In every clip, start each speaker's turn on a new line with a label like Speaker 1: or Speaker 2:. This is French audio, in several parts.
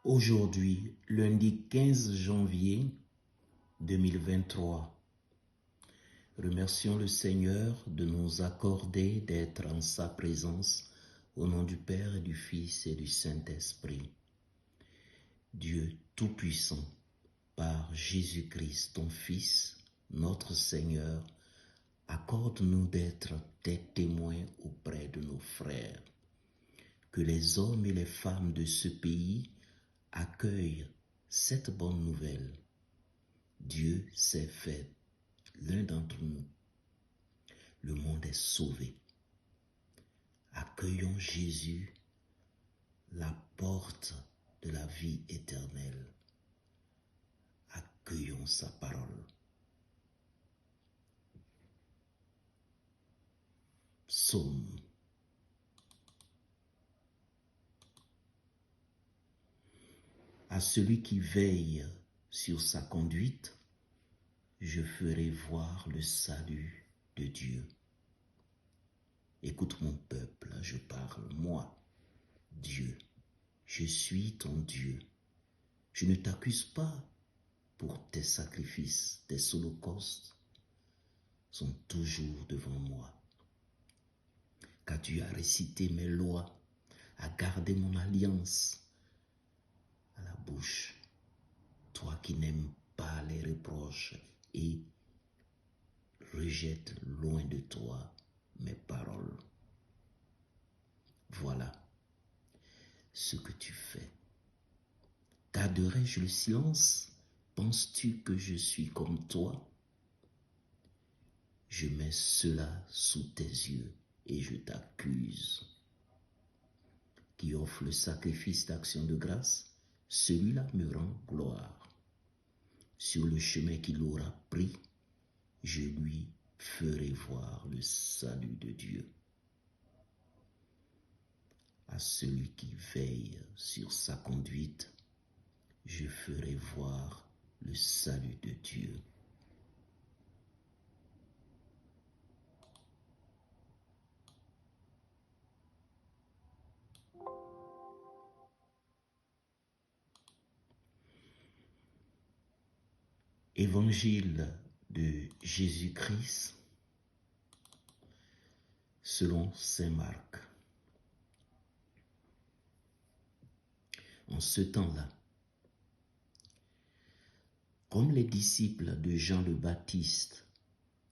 Speaker 1: Aujourd'hui, lundi 15 janvier 2023, remercions le Seigneur de nous accorder d'être en sa présence au nom du Père et du Fils et du Saint-Esprit. Dieu Tout-Puissant, par Jésus-Christ, ton Fils, notre Seigneur, accorde-nous d'être tes témoins auprès de nos frères. Que les hommes et les femmes de ce pays accueillent cette bonne nouvelle. Dieu s'est fait l'un d'entre nous. Le monde est sauvé. Accueillons Jésus, la porte de la vie éternelle. Accueillons sa parole. Psaume. À celui qui veille sur sa conduite, je ferai voir le salut de Dieu. Écoute mon peuple, je parle, moi, Dieu, je suis ton Dieu. Je ne t'accuse pas pour tes sacrifices, tes holocaustes sont toujours devant moi. Car tu as récité mes lois, as gardé mon alliance à la bouche. Toi qui n'aimes pas les reproches et rejettes loin de toi mes paroles. Voilà ce que tu fais. Garderai-je le silence? Penses-tu que je suis comme toi? Je mets cela sous tes yeux et je t'accuse. Qui offre le sacrifice d'action de grâce, celui-là me rend gloire. Sur le chemin qu'il aura pris, je lui ferai voir le salut de Dieu. À celui qui veille sur sa conduite, je ferai voir le salut de Dieu. Évangile de Jésus-Christ selon saint Marc. En ce temps-là, comme les disciples de Jean le Baptiste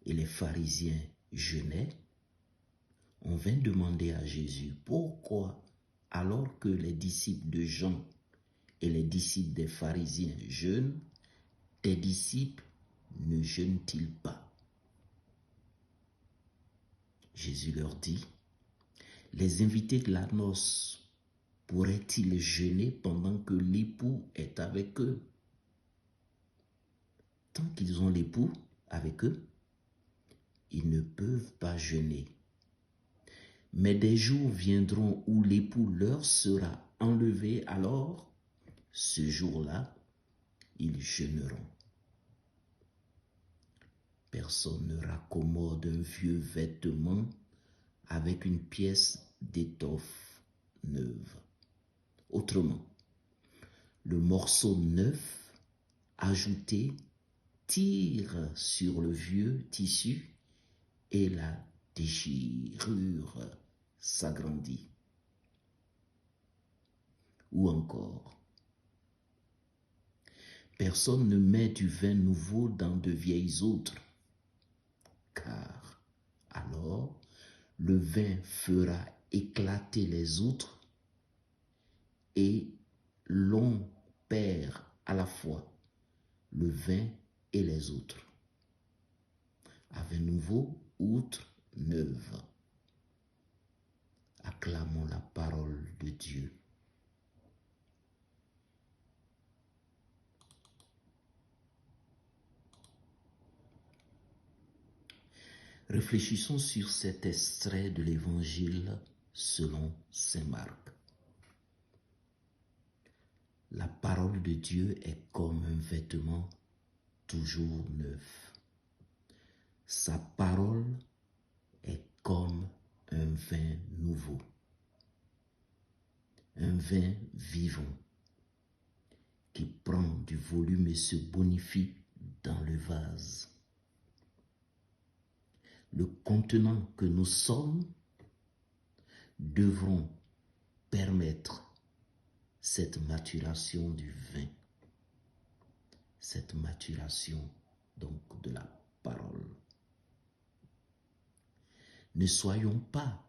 Speaker 1: et les pharisiens jeûnaient, on vint demander à Jésus pourquoi, alors que les disciples de Jean et les disciples des pharisiens jeûnent, tes disciples ne jeûnent-ils pas? Jésus leur dit, les invités de la noce pourraient-ils jeûner pendant que l'époux est avec eux? Tant qu'ils ont l'époux avec eux, ils ne peuvent pas jeûner. Mais des jours viendront où l'époux leur sera enlevé, alors, ce jour-là, ils jeûneront. Personne ne raccommode un vieux vêtement avec une pièce d'étoffe neuve. Autrement, le morceau neuf ajouté tire sur le vieux tissu et la déchirure s'agrandit. Ou encore, personne ne met du vin nouveau dans de vieilles outres, car alors le vin fera éclater les outres et l'on perd à la fois le vin et les outres. À vin nouveau, outre neuve. Acclamons la parole de Dieu. Réfléchissons sur cet extrait de l'Évangile selon saint Marc. La parole de Dieu est comme un vêtement toujours neuf. Sa parole est comme un vin nouveau, un vin vivant, qui prend du volume et se bonifie dans le vase. Le contenant que nous sommes devront permettre cette maturation du vin, cette maturation donc de la parole. Ne soyons pas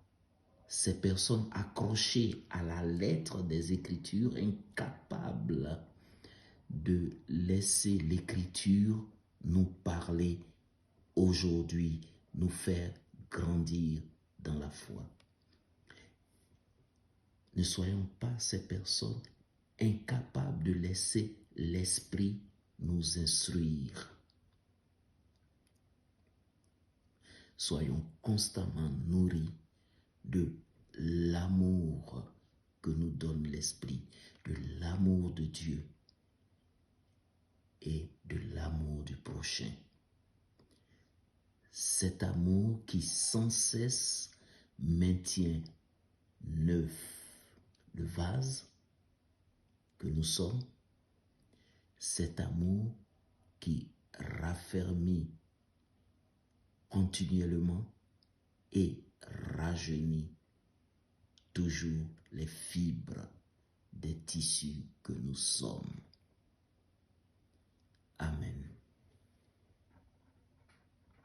Speaker 1: ces personnes accrochées à la lettre des Écritures, incapables de laisser l'Écriture nous parler aujourd'hui, nous faire grandir dans la foi. Ne soyons pas ces personnes incapables de laisser l'Esprit nous instruire. Soyons constamment nourris de l'amour que nous donne l'Esprit, de l'amour de Dieu et de l'amour du prochain. Cet amour qui sans cesse maintient neuf le vase que nous sommes, cet amour qui raffermit continuellement et rajeunit toujours les fibres des tissus que nous sommes. Amen.